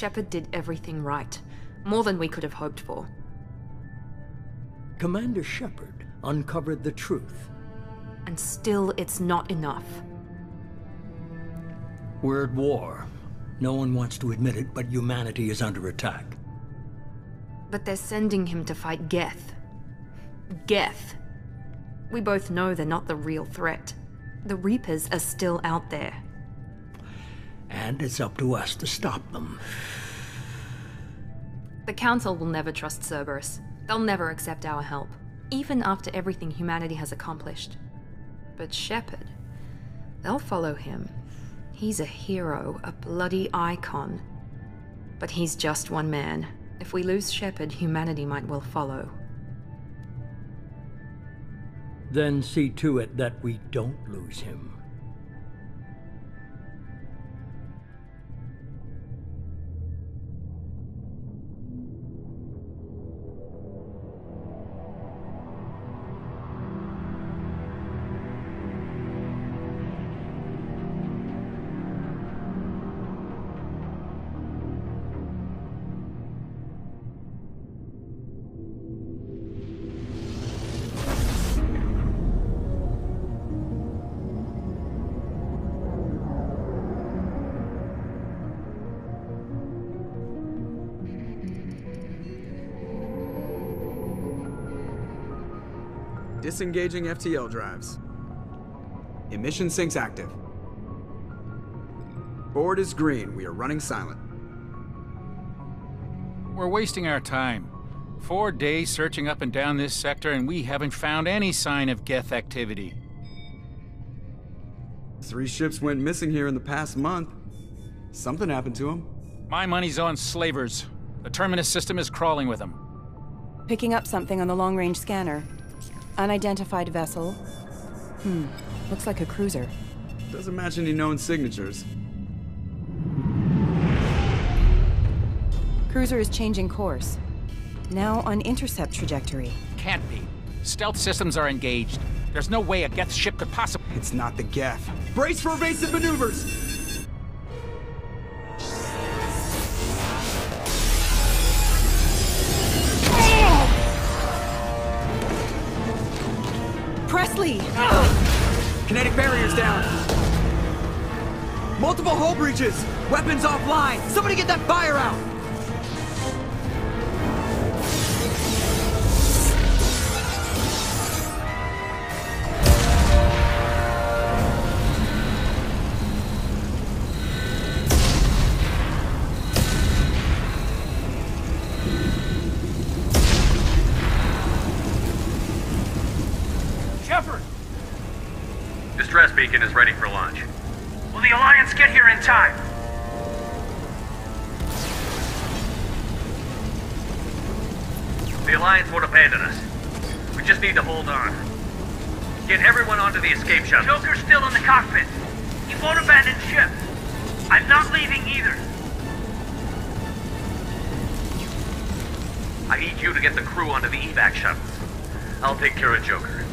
Shepard did everything right. More than we could have hoped for. Commander Shepard uncovered the truth. And still, it's not enough. We're at war. No one wants to admit it, but humanity is under attack. But they're sending him to fight Geth. Geth. We both know they're not the real threat. The Reapers are still out there. And it's up to us to stop them. The Council will never trust Cerberus. They'll never accept our help, even after everything humanity has accomplished. But Shepard, they'll follow him. He's a hero, a bloody icon. But he's just one man. If we lose Shepard, humanity might well follow. Then see to it that we don't lose him. Disengaging FTL drives. Emission sinks active. Board is green. We are running silent. We're wasting our time. 4 days searching up and down this sector, and we haven't found any sign of Geth activity. 3 ships went missing here in the past month. Something happened to them. My money's on slavers. The Terminus system is crawling with them. Picking up something on the long-range scanner. Unidentified vessel. Looks like a cruiser. Doesn't match any known signatures. Cruiser is changing course. Now on intercept trajectory. Can't be. Stealth systems are engaged. There's no way a Geth ship could possibly... It's not the Geth. Brace for evasive maneuvers! Presley! Kinetic barriers down! Multiple hull breaches! Weapons offline! Somebody get that fire out! Distress beacon is ready for launch. Will the Alliance get here in time? The Alliance won't abandon us. We just need to hold on. Get everyone onto the escape shuttle. Joker's still in the cockpit. He won't abandon ship. I'm not leaving either. I need you to get the crew onto the evac shuttle. I'll take care of Joker.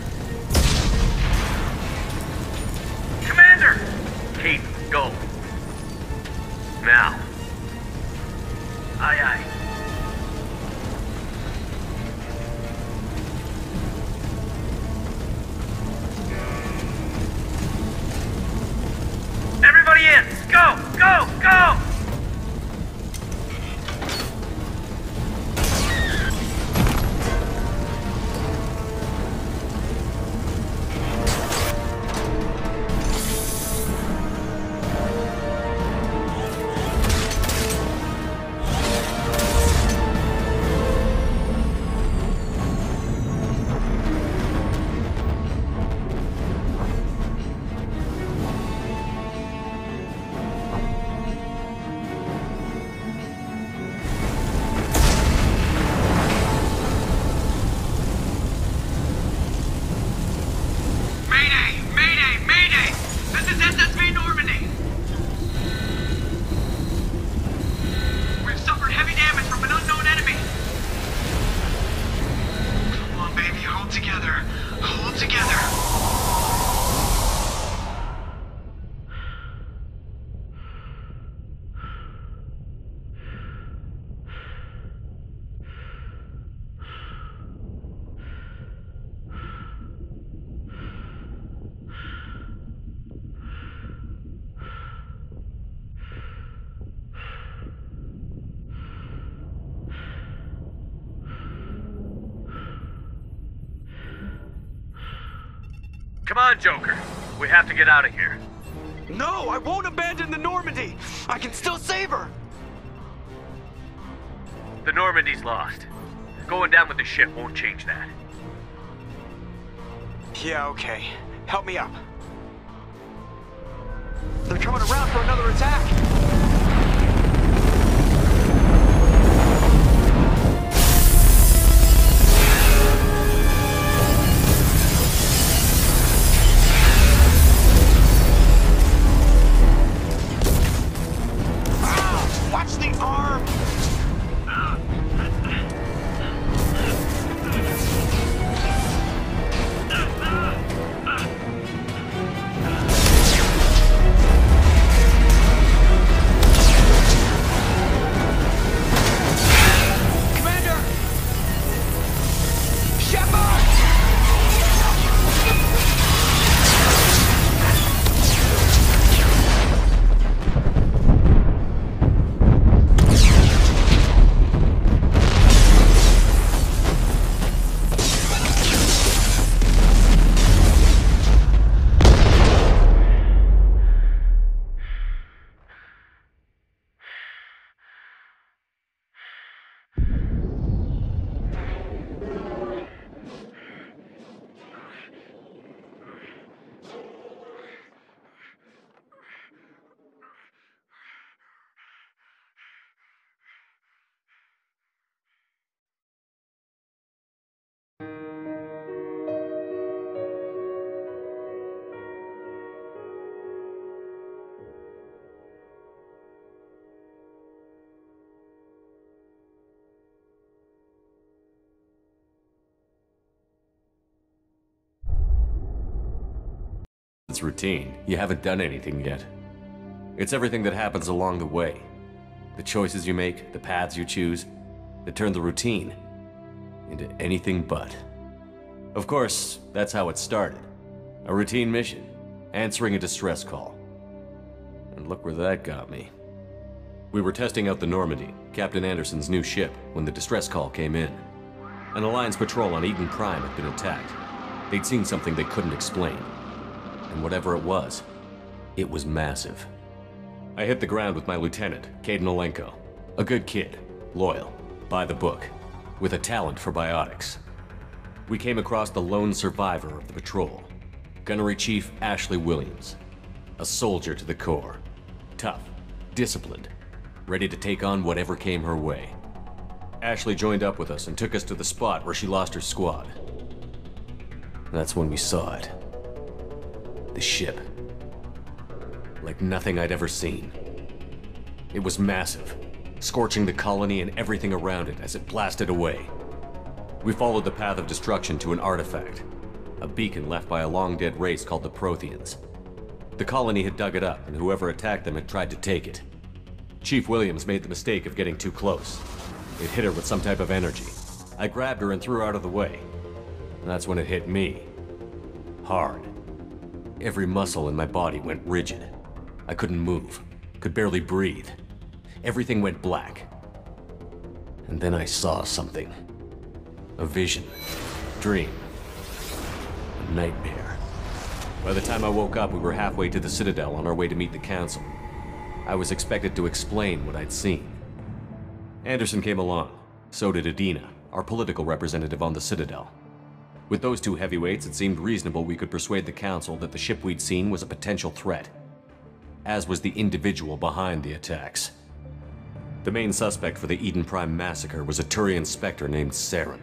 Commander! Kate, go. Now. Aye, aye. Everybody in! Go! Go! Go! Come on, Joker. We have to get out of here. No, I won't abandon the Normandy! I can still save her! The Normandy's lost. Going down with the ship won't change that. Yeah, okay. Help me up. They're coming around for another attack! Watch the arm! Commander! Shepard! It's routine. You haven't done anything yet. It's everything that happens along the way. The choices you make, the paths you choose, that turn the routine into anything but. Of course, that's how it started. A routine mission, answering a distress call. And look where that got me. We were testing out the Normandy, Captain Anderson's new ship, when the distress call came in. An Alliance patrol on Eden Prime had been attacked. They'd seen something they couldn't explain. And whatever it was massive. I hit the ground with my lieutenant, Kaidan Olenko. A good kid, loyal, by the book, with a talent for biotics. We came across the lone survivor of the patrol, Gunnery Chief Ashley Williams. A soldier to the core. Tough, disciplined, ready to take on whatever came her way. Ashley joined up with us and took us to the spot where she lost her squad. That's when we saw it. The ship. Like nothing I'd ever seen. It was massive, scorching the colony and everything around it as it blasted away. We followed the path of destruction to an artifact, a beacon left by a long-dead race called the Protheans. The colony had dug it up, and whoever attacked them had tried to take it. Chief Williams made the mistake of getting too close. It hit her with some type of energy. I grabbed her and threw her out of the way. And that's when it hit me. Hard. Every muscle in my body went rigid. I couldn't move, could barely breathe. Everything went black. And then I saw something. A vision. Dream. A nightmare. By the time I woke up, we were halfway to the Citadel on our way to meet the Council. I was expected to explain what I'd seen. Anderson came along. So did Adina, our political representative on the Citadel. With those two heavyweights, it seemed reasonable we could persuade the Council that the ship we'd seen was a potential threat, as was the individual behind the attacks. The main suspect for the Eden Prime massacre was a Turian Spectre named Saren.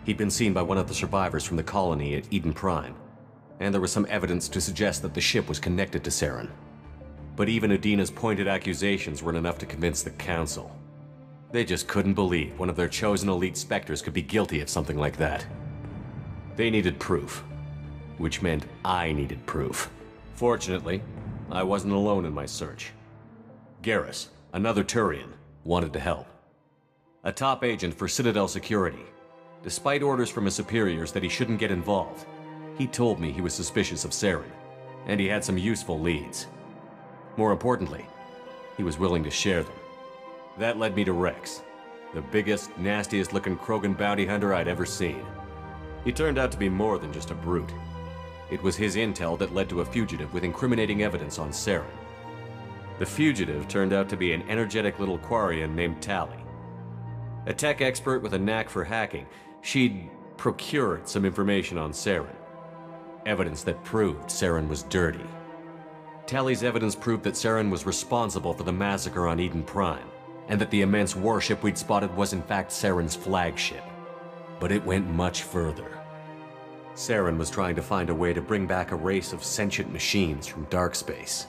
He'd been seen by one of the survivors from the colony at Eden Prime, and there was some evidence to suggest that the ship was connected to Saren. But even Adina's pointed accusations weren't enough to convince the Council. They just couldn't believe one of their chosen elite Spectres could be guilty of something like that. They needed proof, which meant I needed proof. Fortunately, I wasn't alone in my search. Garrus, another Turian, wanted to help. A top agent for Citadel Security. Despite orders from his superiors that he shouldn't get involved, he told me he was suspicious of Saren, and he had some useful leads. More importantly, he was willing to share them. That led me to Rex, the biggest, nastiest looking Krogan bounty hunter I'd ever seen. He turned out to be more than just a brute. It was his intel that led to a fugitive with incriminating evidence on Saren. The fugitive turned out to be an energetic little Quarian named Tali. A tech expert with a knack for hacking, she'd procured some information on Saren. Evidence that proved Saren was dirty. Tali's evidence proved that Saren was responsible for the massacre on Eden Prime, and that the immense warship we'd spotted was in fact Saren's flagship. But it went much further. Saren was trying to find a way to bring back a race of sentient machines from dark space.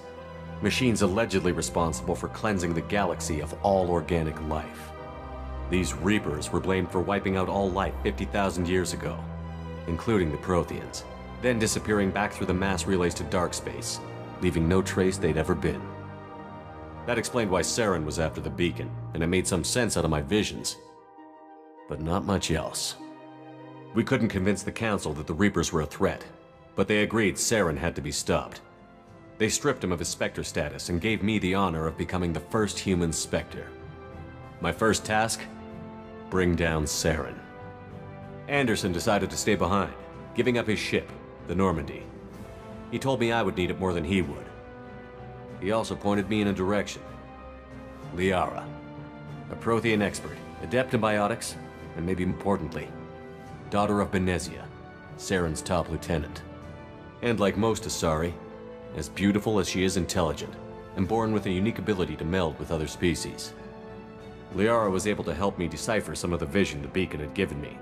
Machines allegedly responsible for cleansing the galaxy of all organic life. These Reapers were blamed for wiping out all life 50,000 years ago, including the Protheans, then disappearing back through the mass relays to dark space, leaving no trace they'd ever been. That explained why Saren was after the beacon, and it made some sense out of my visions. But not much else. We couldn't convince the Council that the Reapers were a threat, but they agreed Saren had to be stopped. They stripped him of his Spectre status and gave me the honor of becoming the first human Spectre. My first task? Bring down Saren. Anderson decided to stay behind, giving up his ship, the Normandy. He told me I would need it more than he would. He also pointed me in a direction. Liara, a Prothean expert, adept in biotics, and maybe importantly, daughter of Benezia, Saren's top lieutenant. And like most Asari, as beautiful as she is intelligent, and born with a unique ability to meld with other species. Liara was able to help me decipher some of the vision the beacon had given me.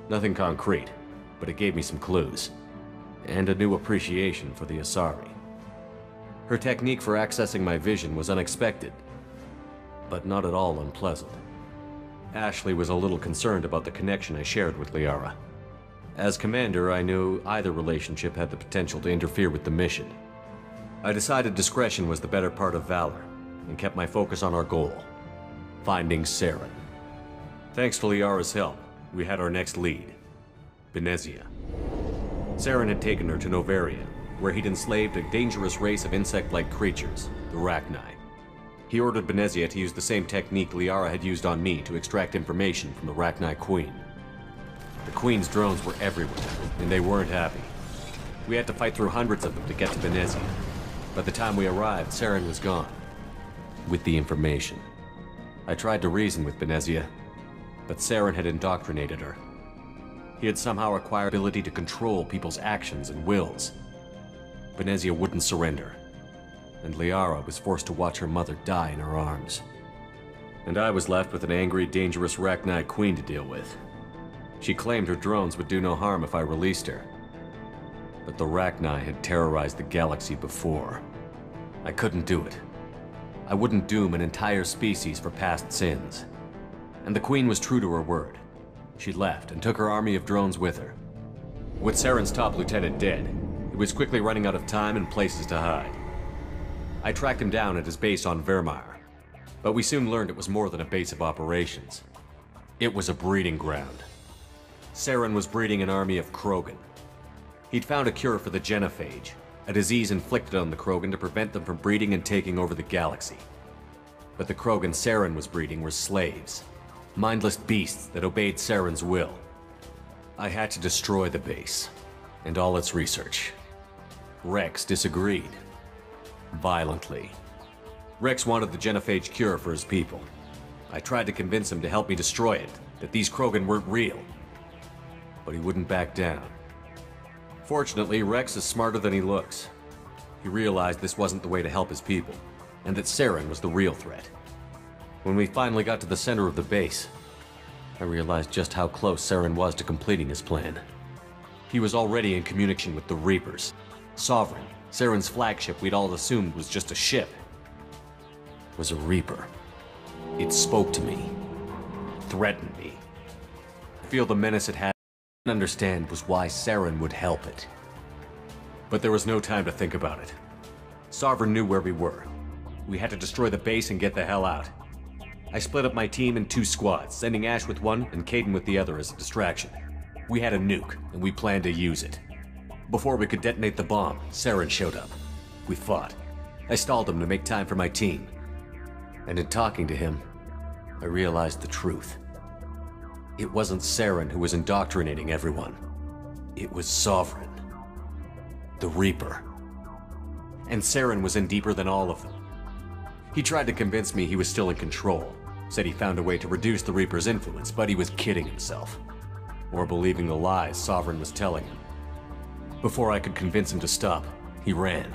Nothing concrete, but it gave me some clues, and a new appreciation for the Asari. Her technique for accessing my vision was unexpected, but not at all unpleasant. Ashley was a little concerned about the connection I shared with Liara. As commander, I knew either relationship had the potential to interfere with the mission. I decided discretion was the better part of valor, and kept my focus on our goal, finding Saren. Thanks to Liara's help, we had our next lead, Benezia. Saren had taken her to Noveria, where he'd enslaved a dangerous race of insect-like creatures, the Rachni. He ordered Benezia to use the same technique Liara had used on me to extract information from the Rachni Queen. The Queen's drones were everywhere, and they weren't happy. We had to fight through hundreds of them to get to Benezia. By the time we arrived, Saren was gone, with the information. I tried to reason with Benezia, but Saren had indoctrinated her. He had somehow acquired the ability to control people's actions and wills. Benezia wouldn't surrender, and Liara was forced to watch her mother die in her arms. And I was left with an angry, dangerous Rachni Queen to deal with. She claimed her drones would do no harm if I released her. But the Rachni had terrorized the galaxy before. I couldn't do it. I wouldn't doom an entire species for past sins. And the Queen was true to her word. She left and took her army of drones with her. With Saren's top lieutenant dead, he was quickly running out of time and places to hide. I tracked him down at his base on Vermeer, but we soon learned it was more than a base of operations. It was a breeding ground. Saren was breeding an army of Krogan. He'd found a cure for the genophage, a disease inflicted on the Krogan to prevent them from breeding and taking over the galaxy. But the Krogan Saren was breeding were slaves, mindless beasts that obeyed Saren's will. I had to destroy the base, and all its research. Rex disagreed. Violently. Rex wanted the genophage cure for his people. I tried to convince him to help me destroy it, that these Krogan weren't real. But he wouldn't back down. Fortunately, Rex is smarter than he looks. He realized this wasn't the way to help his people, and that Saren was the real threat. When we finally got to the center of the base, I realized just how close Saren was to completing his plan. He was already in communication with the Reapers. Sovereign, Saren's flagship we'd all assumed was just a ship, was a Reaper. It spoke to me, threatened me. I feel the menace it had to understand was why Saren would help it. But there was no time to think about it. Sovereign knew where we were. We had to destroy the base and get the hell out. I split up my team in 2 squads, sending Ash with one and Kaidan with the other as a distraction. We had a nuke, and we planned to use it. Before we could detonate the bomb, Saren showed up. We fought. I stalled him to make time for my team. And in talking to him, I realized the truth. It wasn't Saren who was indoctrinating everyone. It was Sovereign. The Reaper. And Saren was in deeper than all of them. He tried to convince me he was still in control, said he found a way to reduce the Reaper's influence, but he was kidding himself. Or believing the lies Sovereign was telling him. Before I could convince him to stop, he ran,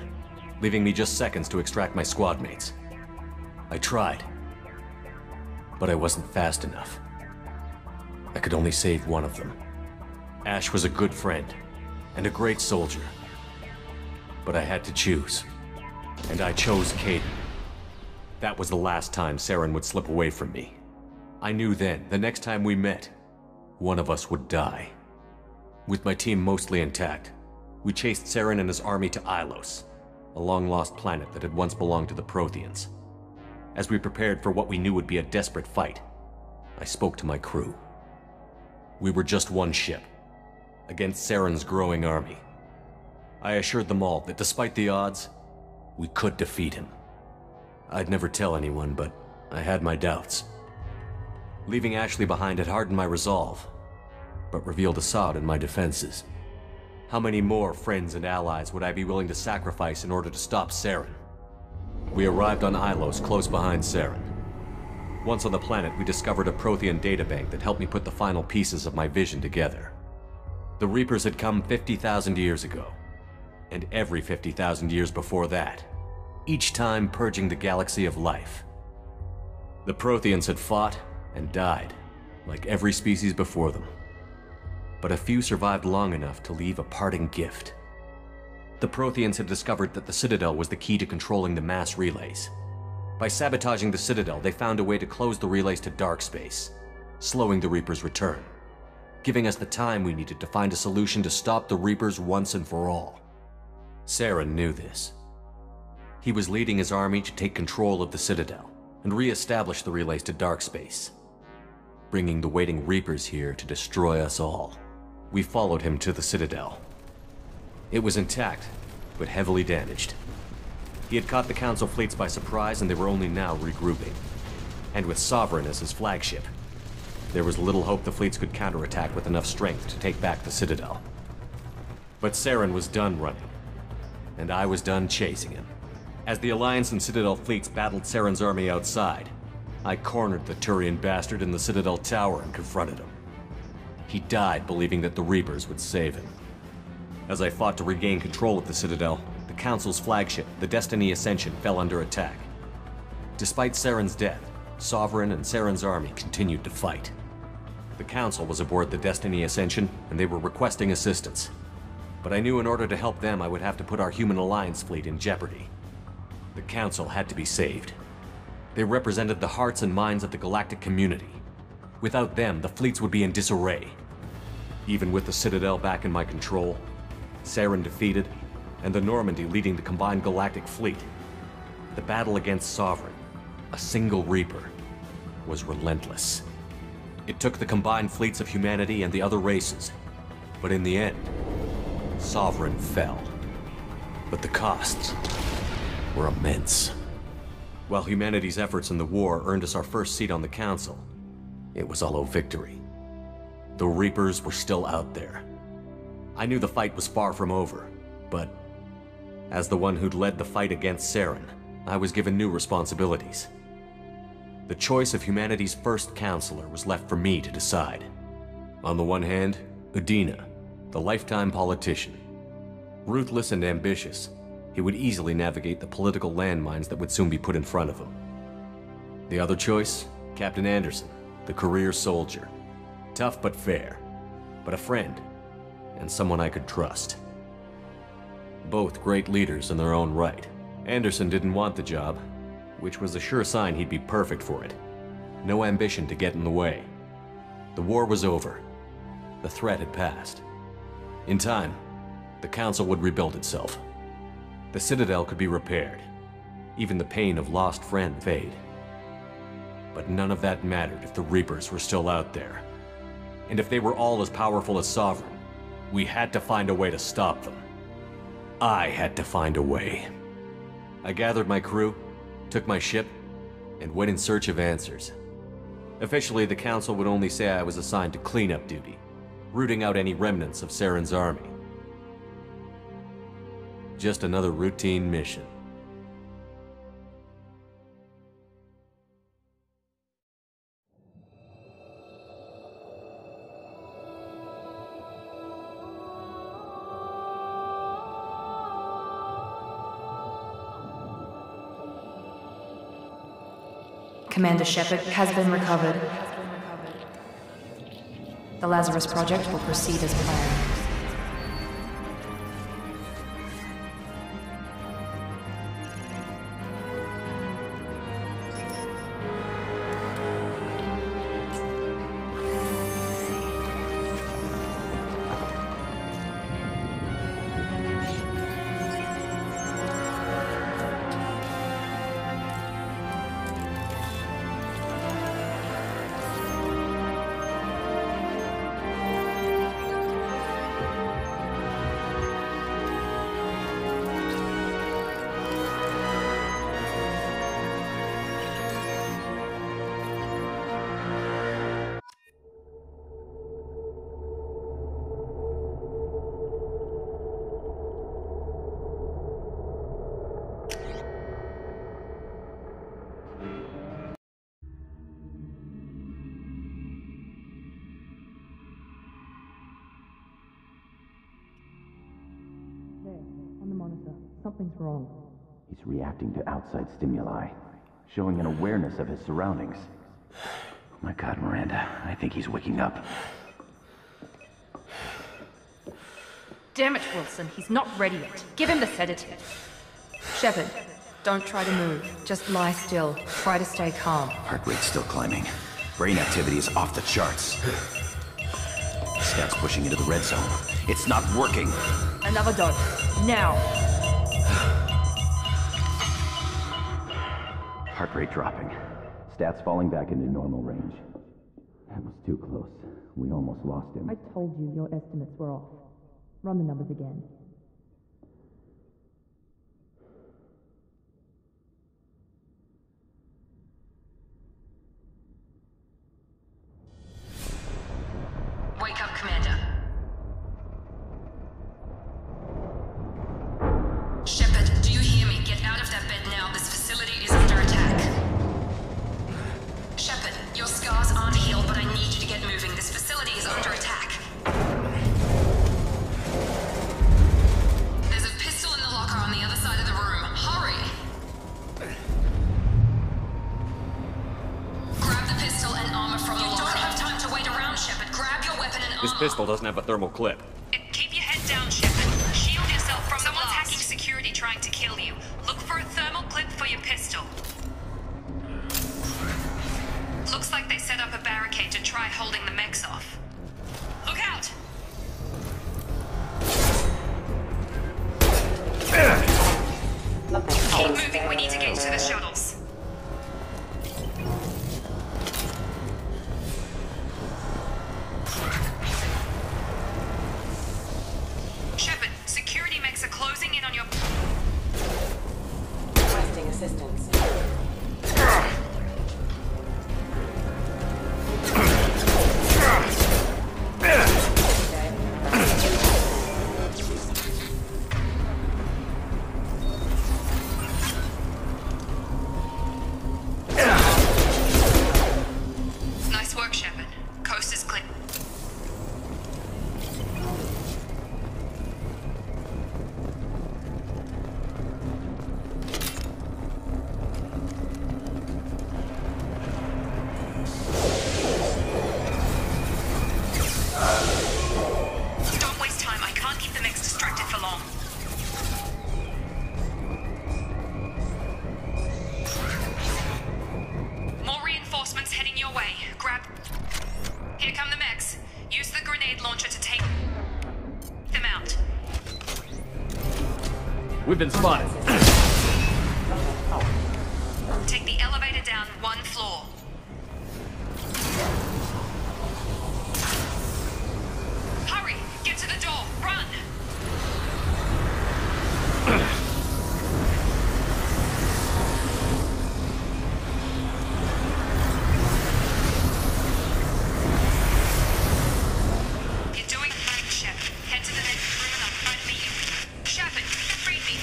leaving me just seconds to extract my squad mates. I tried, but I wasn't fast enough. I could only save one of them. Ash was a good friend, and a great soldier. But I had to choose, and I chose Kaidan. That was the last time Saren would slip away from me. I knew then, the next time we met, one of us would die. With my team mostly intact, we chased Saren and his army to Ilos, a long-lost planet that had once belonged to the Protheans. As we prepared for what we knew would be a desperate fight, I spoke to my crew. We were just one ship, against Saren's growing army. I assured them all that despite the odds, we could defeat him. I'd never tell anyone, but I had my doubts. Leaving Ashley behind had hardened my resolve, but revealed Assad in my defenses. How many more friends and allies would I be willing to sacrifice in order to stop Saren? We arrived on Ilos, close behind Saren. Once on the planet, we discovered a Prothean databank that helped me put the final pieces of my vision together. The Reapers had come 50,000 years ago, and every 50,000 years before that, each time purging the galaxy of life. The Protheans had fought and died, like every species before them. But a few survived long enough to leave a parting gift. The Protheans had discovered that the Citadel was the key to controlling the mass relays. By sabotaging the Citadel, they found a way to close the relays to dark space, slowing the Reapers' return, giving us the time we needed to find a solution to stop the Reapers once and for all. Saren knew this. He was leading his army to take control of the Citadel and re-establish the relays to dark space, bringing the waiting Reapers here to destroy us all. We followed him to the Citadel. It was intact, but heavily damaged. He had caught the Council fleets by surprise, and they were only now regrouping. And with Sovereign as his flagship, there was little hope the fleets could counterattack with enough strength to take back the Citadel. But Saren was done running, and I was done chasing him. As the Alliance and Citadel fleets battled Saren's army outside, I cornered the Turian bastard in the Citadel tower and confronted him. He died believing that the Reapers would save him. As I fought to regain control of the Citadel, the Council's flagship, the Destiny Ascension, fell under attack. Despite Saren's death, Sovereign and Saren's army continued to fight. The Council was aboard the Destiny Ascension, and they were requesting assistance. But I knew in order to help them, I would have to put our Human Alliance fleet in jeopardy. The Council had to be saved. They represented the hearts and minds of the galactic community. Without them, the fleets would be in disarray. Even with the Citadel back in my control, Saren defeated, and the Normandy leading the combined galactic fleet, the battle against Sovereign, a single Reaper, was relentless. It took the combined fleets of humanity and the other races, but in the end, Sovereign fell. But the costs were immense. While humanity's efforts in the war earned us our first seat on the Council, it was all a victory. The Reapers were still out there. I knew the fight was far from over, but as the one who'd led the fight against Saren, I was given new responsibilities. The choice of humanity's first counselor was left for me to decide. On the one hand, Udina, the lifetime politician. Ruthless and ambitious, he would easily navigate the political landmines that would soon be put in front of him. The other choice, Captain Anderson, the career soldier. Tough but fair, but a friend, and someone I could trust. Both great leaders in their own right. Anderson didn't want the job, which was a sure sign he'd be perfect for it. No ambition to get in the way. The war was over. The threat had passed. In time, the Council would rebuild itself. The Citadel could be repaired. Even the pain of lost friend fade. But none of that mattered if the Reapers were still out there. And if they were all as powerful as Sovereign, we had to find a way to stop them. I had to find a way. I gathered my crew, took my ship, and went in search of answers. Officially, the Council would only say I was assigned to cleanup duty, rooting out any remnants of Saren's army. Just another routine mission. Commander Shepard has been recovered. The Lazarus Project will proceed as planned. On the monitor. Something's wrong. He's reacting to outside stimuli, showing an awareness of his surroundings. Oh my God, Miranda, I think he's waking up. Damn it, Wilson, he's not ready yet. Give him the sedative. Shepard, don't try to move. Just lie still. Try to stay calm. Heart rate's still climbing. Brain activity is off the charts. Scout's pushing into the red zone. It's not working. Another dose. Now. Heart rate dropping. Stats falling back into normal range. That was too close. We almost lost him. I told you your estimates were off. Run the numbers again. Wake up, Commander. Shepard, do you hear me? Get out of that bed now. This facility is under attack. Shepard, your scars aren't healed, but I need you to get moving. This facility is under attack. There's a pistol in the locker on the other side of the room. Hurry! Grab the pistol and armor from the locker. You don't have time to wait around, Shepard. Grab your weapon and armor. This pistol doesn't have a thermal clip. Keep your head down, Shepard. Shield yourself from someone's hacking security trying to kill you. Look for a thermal clip for your pistol. Looks like they set up a barricade to try holding the mechs off. Look out! Keep moving, we need to get to the shuttles. Shepard, security mechs are closing in on your... Requesting assistance. Nice work, Shepard. Coast is clear. Don't waste time. I can't keep the mechs distracted for long. More reinforcements heading your way. Grab... Here come the mechs. Use the grenade launcher to take them out. We've been spotted. Take the elevator down one floor. Hurry! Get to the door! Run! You're doing fine, Shepard. Head to the next room and I'll try to meet you. Shepard, freed me.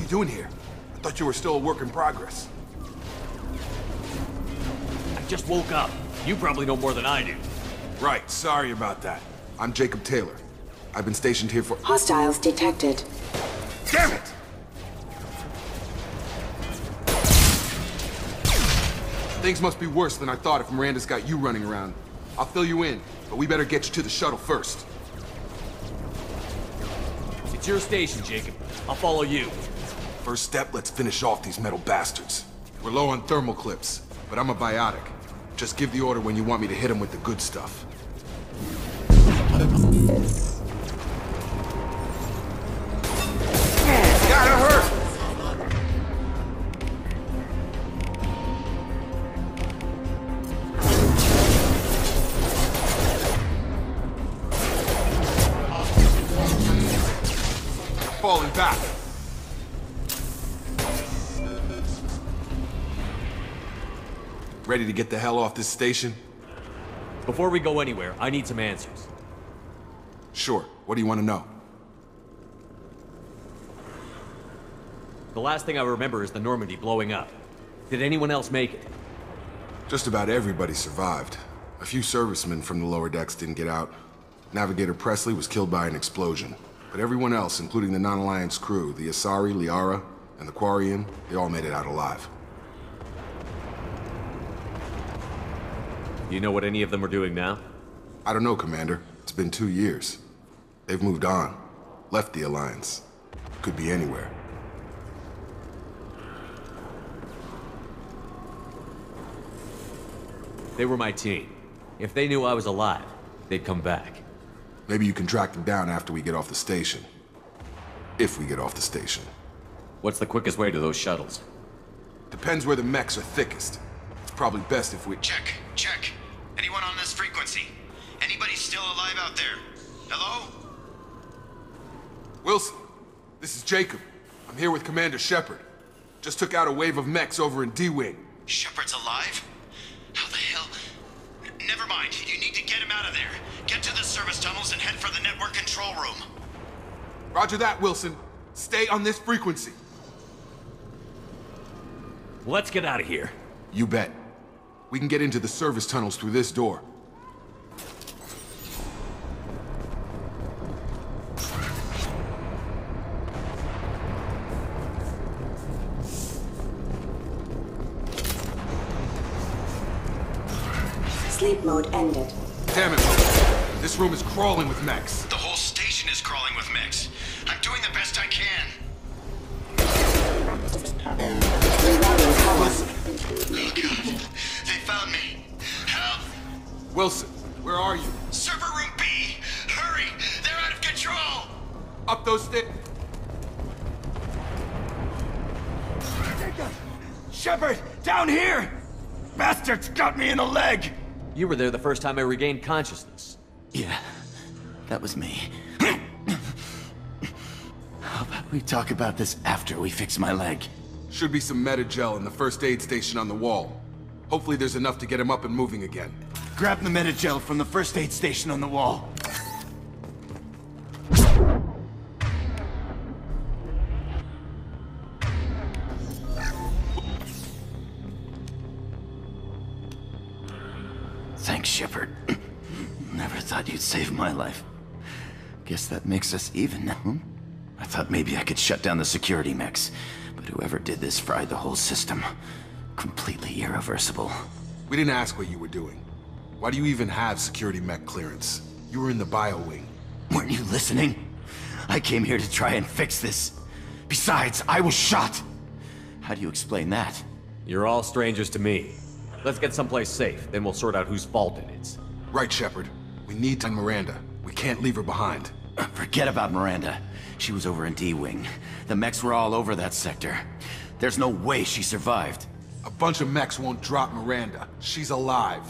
you doing here? I thought you were still a work in progress. I just woke up. You probably know more than I do. Right, sorry about that. I'm Jacob Taylor. I've been stationed here for— Hostiles detected. Damn it! Things must be worse than I thought if Miranda's got you running around. I'll fill you in, but we better get you to the shuttle first. It's your station, Jacob. I'll follow you. First step, let's finish off these metal bastards. We're low on thermal clips, but I'm a biotic. Just give the order when you want me to hit them with the good stuff. Gotta hurt! Falling back. Ready to get the hell off this station? Before we go anywhere, I need some answers. Sure. What do you want to know? The last thing I remember is the Normandy blowing up. Did anyone else make it? Just about everybody survived. A few servicemen from the lower decks didn't get out. Navigator Presley was killed by an explosion. But everyone else, including the non-Alliance crew, the Asari, Liara, and the Quarian, they all made it out alive. You know what any of them are doing now? I don't know, Commander. It's been 2 years. They've moved on. Left the Alliance. Could be anywhere. They were my team. If they knew I was alive, they'd come back. Maybe you can track them down after we get off the station. If we get off the station. What's the quickest way to those shuttles? Depends where the mechs are thickest. It's probably best if we— Check. Anyone on this frequency? Anybody still alive out there? Hello? Wilson, this is Jacob. I'm here with Commander Shepard. Just took out a wave of mechs over in D-Wing. Shepard's alive? How the hell? Never mind. You need to get him out of there. Get to the service tunnels and head for the network control room. Roger that, Wilson. Stay on this frequency. Let's get out of here. You bet. We can get into the service tunnels through this door. Sleep mode ended. Damn it, this room is crawling with mechs. The whole station is crawling with mechs. I'm doing the best I can. Wilson. Oh God, they found me. Help! Wilson, where are you? Server room B! Hurry! They're out of control! Up those stairs. Shepard, down here! Bastards got me in the leg! You were there the first time I regained consciousness. Yeah, that was me. How about we talk about this after we fix my leg? Should be some Medi-gel in the first aid station on the wall. Hopefully there's enough to get him up and moving again. Grab the Medi-gel from the first aid station on the wall. Thanks, Shepard. Never thought you'd save my life. Guess that makes us even now. I thought maybe I could shut down the security mechs, but whoever did this fried the whole system. Completely irreversible. We didn't ask what you were doing. Why do you even have security mech clearance? You were in the bio wing. Weren't you listening? I came here to try and fix this. Besides, I was shot. How do you explain that? You're all strangers to me. Let's get someplace safe, then we'll sort out whose fault it is. Right, Shepard. We need to find Miranda. We can't leave her behind. Forget about Miranda. She was over in D-Wing. The mechs were all over that sector. There's no way she survived. A bunch of mechs won't drop Miranda. She's alive.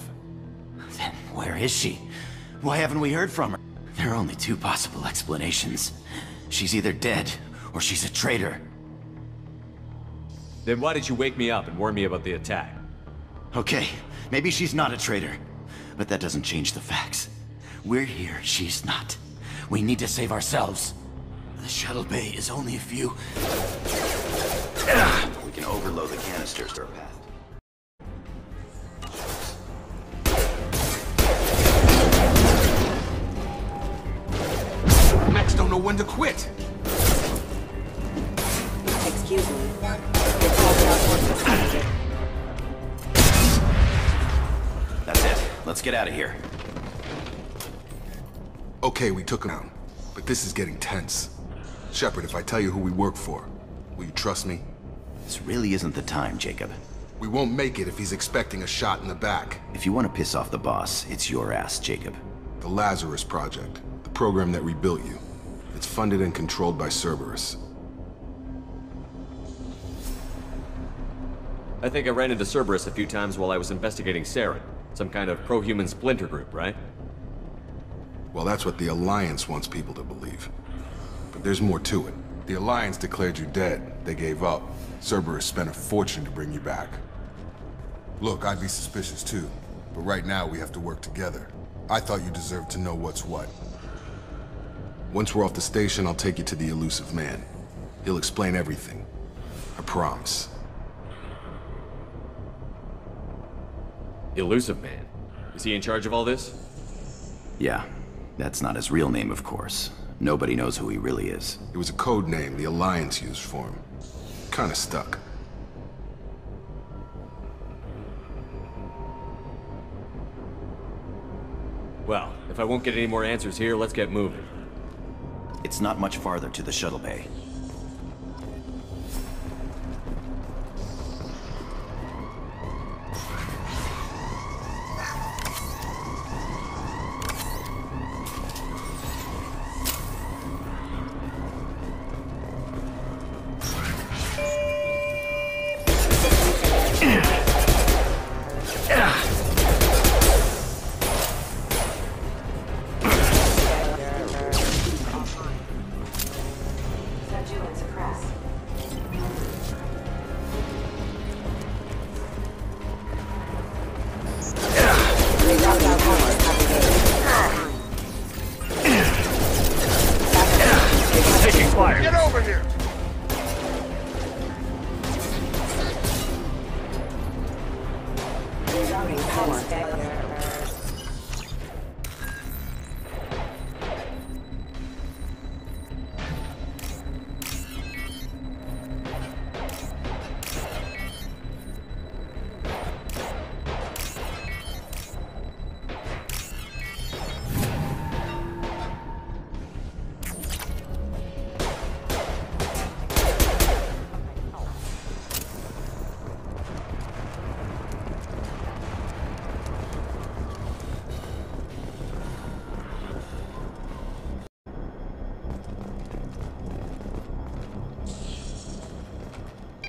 Then where is she? Why haven't we heard from her? There are only two possible explanations. She's either dead, or she's a traitor. Then why did you wake me up and warn me about the attack? Okay, maybe she's not a traitor. But that doesn't change the facts. We're here, she's not. We need to save ourselves. The shuttle bay is only a few below the canisters are path. Mechs don't know when to quit. Excuse me. That's it. Let's get out of here. Okay, we took him down, but this is getting tense. Shepard, if I tell you who we work for, will you trust me? This really isn't the time, Jacob. We won't make it if he's expecting a shot in the back. If you want to piss off the boss, it's your ass, Jacob. The Lazarus Project, the program that rebuilt you. It's funded and controlled by Cerberus. I think I ran into Cerberus a few times while I was investigating Saren. Some kind of pro-human splinter group, right? Well, that's what the Alliance wants people to believe. But there's more to it. The Alliance declared you dead. They gave up. Cerberus spent a fortune to bring you back. Look, I'd be suspicious too. But right now, we have to work together. I thought you deserved to know what's what. Once we're off the station, I'll take you to the Elusive Man. He'll explain everything. I promise. Elusive Man? Is he in charge of all this? Yeah. That's not his real name, of course. Nobody knows who he really is. It was a code name the Alliance used for him. Kinda stuck. Well, if I won't get any more answers here, let's get moving. It's not much farther to the shuttle bay. Get over here!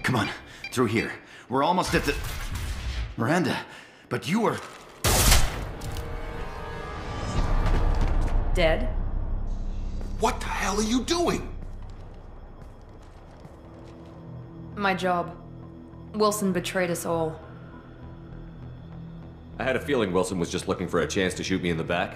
Come on, through here. We're almost at the... Miranda, but you were... Dead? What the hell are you doing? My job. Wilson betrayed us all. I had a feeling Wilson was just looking for a chance to shoot me in the back.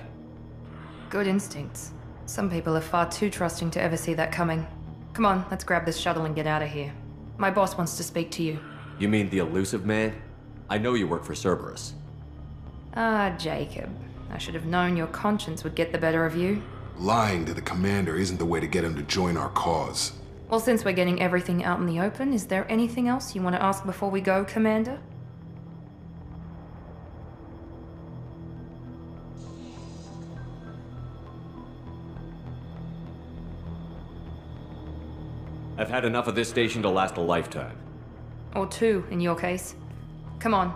Good instincts. Some people are far too trusting to ever see that coming. Come on, let's grab this shuttle and get out of here. My boss wants to speak to you. You mean the Elusive Man? I know you work for Cerberus. Ah, Jacob. I should have known your conscience would get the better of you. Lying to the commander isn't the way to get him to join our cause. Well, since we're getting everything out in the open, is there anything else you want to ask before we go, Commander? I've had enough of this station to last a lifetime. Or two, in your case. Come on.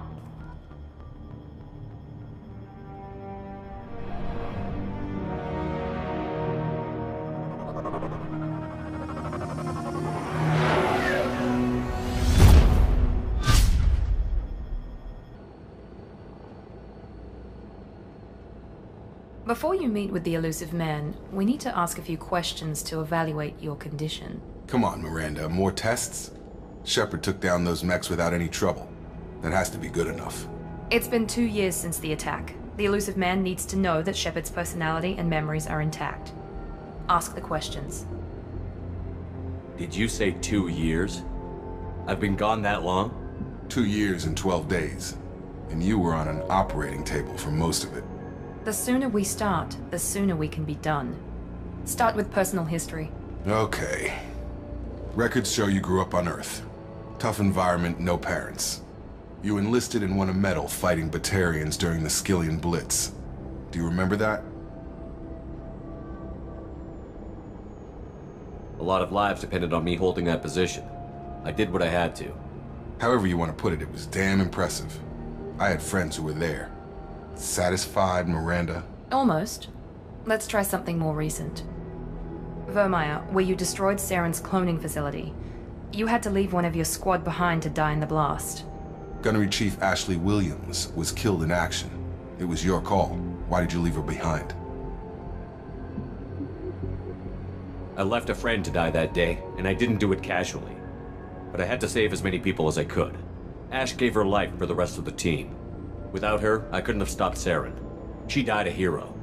Before you meet with the Elusive Man, we need to ask a few questions to evaluate your condition. Come on, Miranda, more tests? Shepard took down those mechs without any trouble. That has to be good enough. It's been 2 years since the attack. The Elusive Man needs to know that Shepard's personality and memories are intact. Ask the questions. Did you say 2 years? I've been gone that long? 2 years and 12 days. And you were on an operating table for most of it. The sooner we start, the sooner we can be done. Start with personal history. Okay. Records show you grew up on Earth. Tough environment, no parents. You enlisted and won a medal fighting Batarians during the Skillian Blitz. Do you remember that? A lot of lives depended on me holding that position. I did what I had to. However you want to put it, it was damn impressive. I had friends who were there. Satisfied, Miranda? Almost. Let's try something more recent. Vermeer, where you destroyed Saren's cloning facility. You had to leave one of your squad behind to die in the blast. Gunnery Chief Ashley Williams was killed in action. It was your call. Why did you leave her behind? I left a friend to die that day, and I didn't do it casually. But I had to save as many people as I could. Ash gave her life for the rest of the team. Without her, I couldn't have stopped Saren. She died a hero.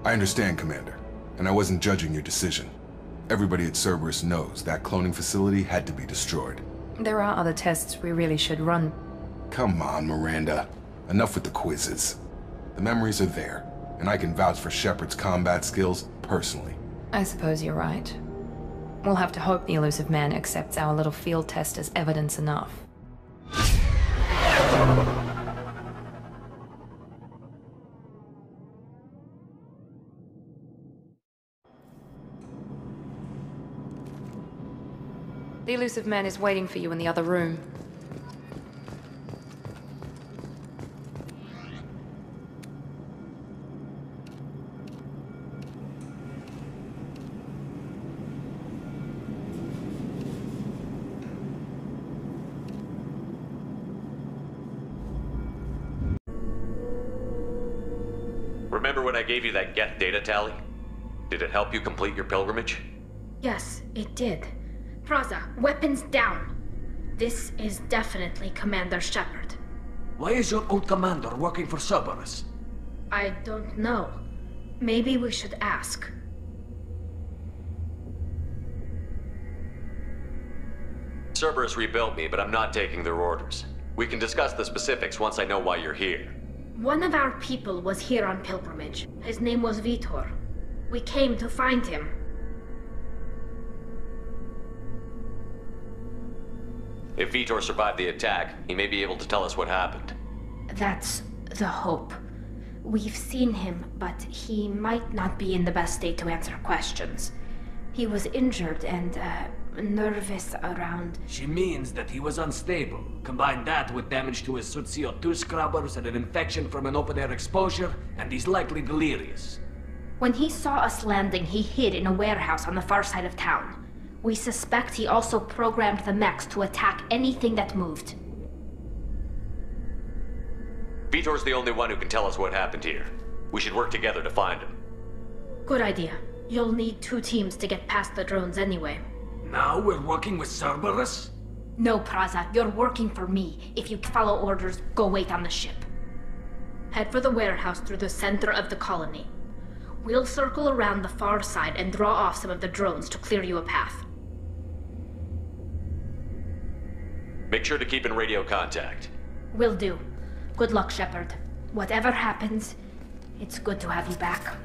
I understand, Commander, and I wasn't judging your decision. Everybody at Cerberus knows that cloning facility had to be destroyed. There are other tests we really should run. Come on, Miranda. Enough with the quizzes. The memories are there, and I can vouch for Shepard's combat skills personally. I suppose you're right. We'll have to hope the Illusive Man accepts our little field test as evidence enough. The Illusive Man is waiting for you in the other room. Remember when I gave you that Geth data tally? Did it help you complete your pilgrimage? Yes, it did. Praza, weapons down. This is definitely Commander Shepard. Why is your old commander working for Cerberus? I don't know. Maybe we should ask. Cerberus rebuilt me, but I'm not taking their orders. We can discuss the specifics once I know why you're here. One of our people was here on pilgrimage. His name was Vitor. We came to find him. If Vitor survived the attack, he may be able to tell us what happened. That's the hope. We've seen him, but he might not be in the best state to answer questions. He was injured and, nervous around... She means that he was unstable. Combine that with damage to his suit CO2 scrubbers and an infection from an open-air exposure, and he's likely delirious. When he saw us landing, he hid in a warehouse on the far side of town. We suspect he also programmed the mechs to attack anything that moved. Vitor's the only one who can tell us what happened here. We should work together to find him. Good idea. You'll need 2 teams to get past the drones anyway. Now we're working with Cerberus? No, Praza. You're working for me. If you follow orders, go wait on the ship. Head for the warehouse through the center of the colony. We'll circle around the far side and draw off some of the drones to clear you a path. Make sure to keep in radio contact. Will do. Good luck, Shepard. Whatever happens, it's good to have you back.